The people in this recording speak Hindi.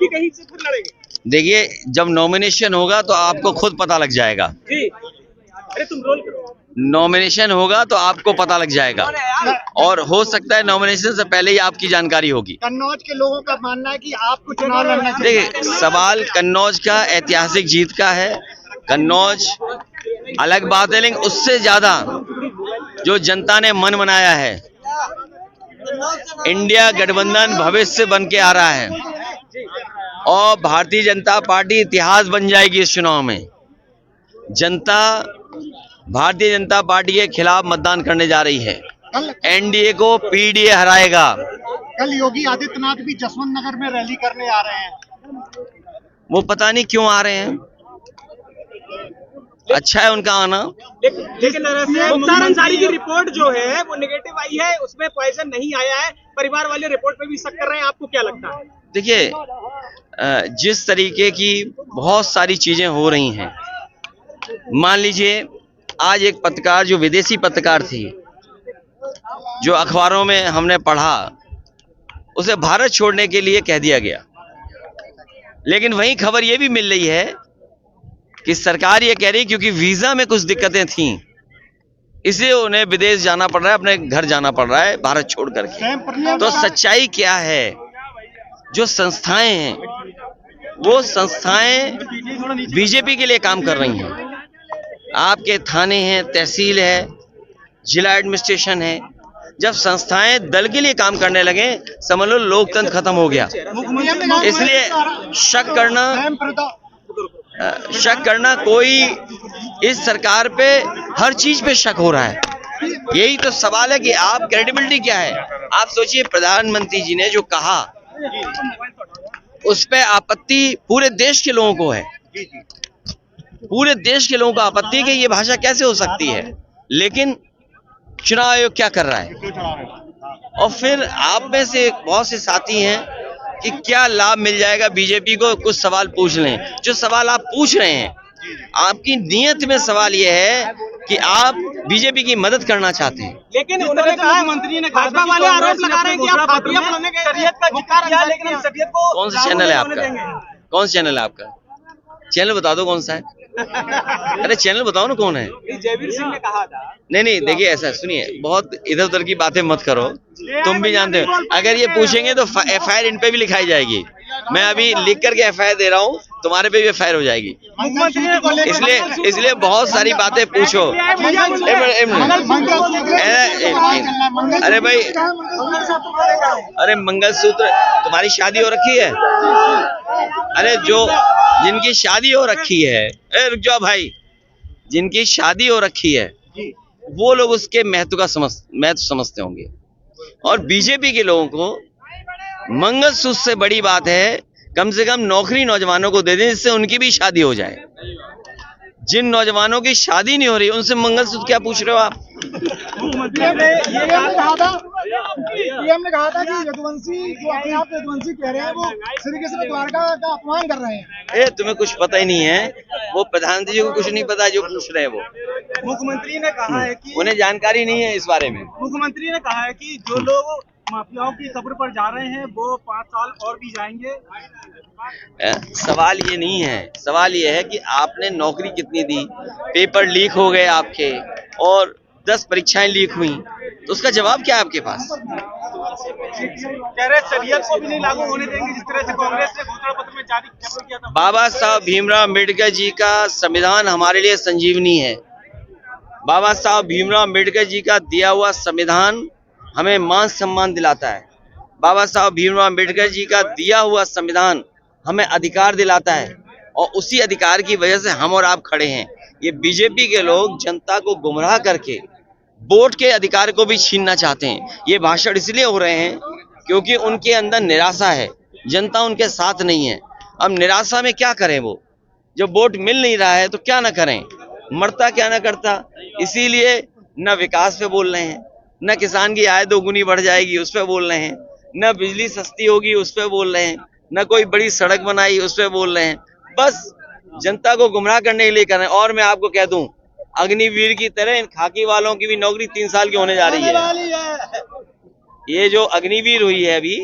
कहीं से फिर लड़ेंगे? देखिए, जब नॉमिनेशन होगा तो आपको खुद पता लग जाएगा। जी, अरे तुम रोल करो। नॉमिनेशन होगा तो आपको पता लग जाएगा, और हो सकता है नॉमिनेशन से पहले ही आपकी जानकारी होगी। कन्नौज के लोगों का मानना है कि आपको चुनाव लड़ना चाहिए। देखिए, सवाल कन्नौज का ऐतिहासिक जीत का है। कन्नौज अलग बात है, लेकिन उससे ज्यादा जो जनता ने मन बनाया है, इंडिया गठबंधन भविष्य बन के आ रहा है और भारतीय जनता पार्टी इतिहास बन जाएगी इस चुनाव में। जनता भारतीय जनता पार्टी के खिलाफ मतदान करने जा रही है। एनडीए को पीडीए हराएगा। कल योगी आदित्यनाथ भी जसवंत नगर में रैली करने आ रहे हैं। वो पता नहीं क्यों आ रहे हैं, अच्छा है उनका आना। लेकिन मुख्तार अंसारी की रिपोर्ट जो है वो नेगेटिव आई है, उसमें पॉइजन नहीं आया है। परिवार वाले रिपोर्ट पे भी शक कर रहे हैं, आपको क्या लगता है? देखिए, जिस तरीके की बहुत सारी चीजें हो रही हैं, मान लीजिए आज एक पत्रकार जो विदेशी पत्रकार थी, जो अखबारों में हमने पढ़ा, उसे भारत छोड़ने के लिए कह दिया गया। लेकिन वही खबर ये भी मिल रही है कि सरकार ये कह रही क्योंकि वीजा में कुछ दिक्कतें थीं, इसलिए उन्हें विदेश जाना पड़ रहा है, अपने घर जाना पड़ रहा है भारत छोड़ करके। तो सच्चाई क्या है? जो संस्थाएं हैं, वो संस्थाएं बीजेपी के लिए काम कर रही हैं। आपके थाने हैं, तहसील है, जिला एडमिनिस्ट्रेशन है। जब संस्थाएं दल के लिए काम करने लगे, समझ लो लोकतंत्र खत्म हो गया। इसलिए शक करना कोई इस सरकार पे हर चीज पे शक हो रहा है। यही तो सवाल है कि आप क्रेडिबिलिटी क्या है। आप सोचिए, प्रधानमंत्री जी ने जो कहा उस पे आपत्ति पूरे देश के लोगों को है। पूरे देश के लोगों को आपत्ति है कि ये भाषा कैसे हो सकती है, लेकिन चुनाव आयोग क्या कर रहा है? और फिर आप में से बहुत से साथी हैं कि क्या लाभ मिल जाएगा बीजेपी को, कुछ सवाल पूछ लें। जो सवाल आप पूछ रहे हैं, आपकी नीयत में सवाल यह है कि आप बीजेपी की मदद करना चाहते हैं। लेकिन उन्होंने कहा, मंत्री ने भाजपा वाले आरोप लगा रहे हैं कि आप फातिया बनाने के शरीयत का जिक्र किया, लेकिन हम शरीयत को कौन सा चैनल है आपका? कौन सा चैनल है आपका? चैनल बता दो कौन सा है। अरे चैनल बताओ ना कौन है। जयवीर सिंह ने कहा था। नहीं देखिए, ऐसा सुनिए, बहुत इधर उधर की बातें मत करो। तुम भी जानते हो, अगर ये पूछेंगे तो एफआईआर इन पे भी लिखाई जाएगी। मैं अभी लिख करके एफआईआर दे रहा हूँ, तुम्हारे पे भी एफआईआर हो जाएगी। इसलिए बहुत सारी बातें पूछो। अरे भाई, अरे मंगलसूत्र, तुम्हारी शादी हो रखी है? अरे जिनकी शादी हो रखी है, रुक जाओ भाई, जिनकी शादी हो रखी है वो लोग उसके महत्व समझते होंगे। और बीजेपी के लोगों को मंगलसूत्र से बड़ी बात है कम से कम नौकरी नौजवानों को दे दें, जिससे उनकी भी शादी हो जाए। जिन नौजवानों की शादी नहीं हो रही, उनसे मंगलसूत्र क्या पूछ रहे हो आप? पीएम ने कहा था कि यदुवंशी जो अपने आप यदुवंशी कह रहे हैं, वो श्री कृष्ण द्वारका का अपमान कर रहे हैं। तुम्हें कुछ पता ही नहीं है, वो प्रधानमंत्री जी को कुछ नहीं पता जो पूछ रहे हैं वो। मुख्यमंत्री ने कहा है कि उन्हें जानकारी नहीं है इस बारे में। मुख्यमंत्री ने कहा है कि जो लोग माफियाओं की कब्र पर जा रहे हैं वो 5 साल और भी जाएंगे। सवाल ये नहीं है, सवाल ये है कि आपने नौकरी कितनी दी, पेपर लीक हो गए आपके, और 10 परीक्षाएं लीक हुई, तो उसका जवाब क्या है आपके पास? कह रहे शरीयत को भी नहीं लागू होने देंगे, जिस तरह से कांग्रेस ने घोषणा पत्र में जारी किया था। बाबा साहब भीमराव अम्बेडकर जी का संविधान हमारे लिए संजीवनी है। बाबा साहब भीमराव अम्बेडकर जी का दिया हुआ संविधान हमें मान सम्मान दिलाता है। बाबा साहब भीमराव अम्बेडकर जी का दिया हुआ संविधान हमें अधिकार दिलाता है, और उसी अधिकार की वजह से हम और आप खड़े हैं। ये बीजेपी के लोग जनता को गुमराह करके वोट के अधिकार को भी छीनना चाहते हैं। ये भाषण इसलिए हो रहे हैं क्योंकि उनके अंदर निराशा है, जनता उनके साथ नहीं है। अब निराशा में क्या करें? वो जब वोट मिल नहीं रहा है तो क्या ना करें, मरता क्या ना करता। इसीलिए न विकास पे बोल रहे हैं, न किसान की आय 2 गुनी बढ़ जाएगी उस पे बोल रहे हैं, न बिजली सस्ती होगी उस पे बोल रहे हैं, न कोई बड़ी सड़क बनाई उस पे बोल रहे हैं। बस जनता को गुमराह करने के लिए कर रहे हैं। और मैं आपको कह दूं, अग्निवीर की तरह इन खाकी वालों की भी नौकरी 3 साल की होने जा रही है। ये जो अग्निवीर हुई है अभी,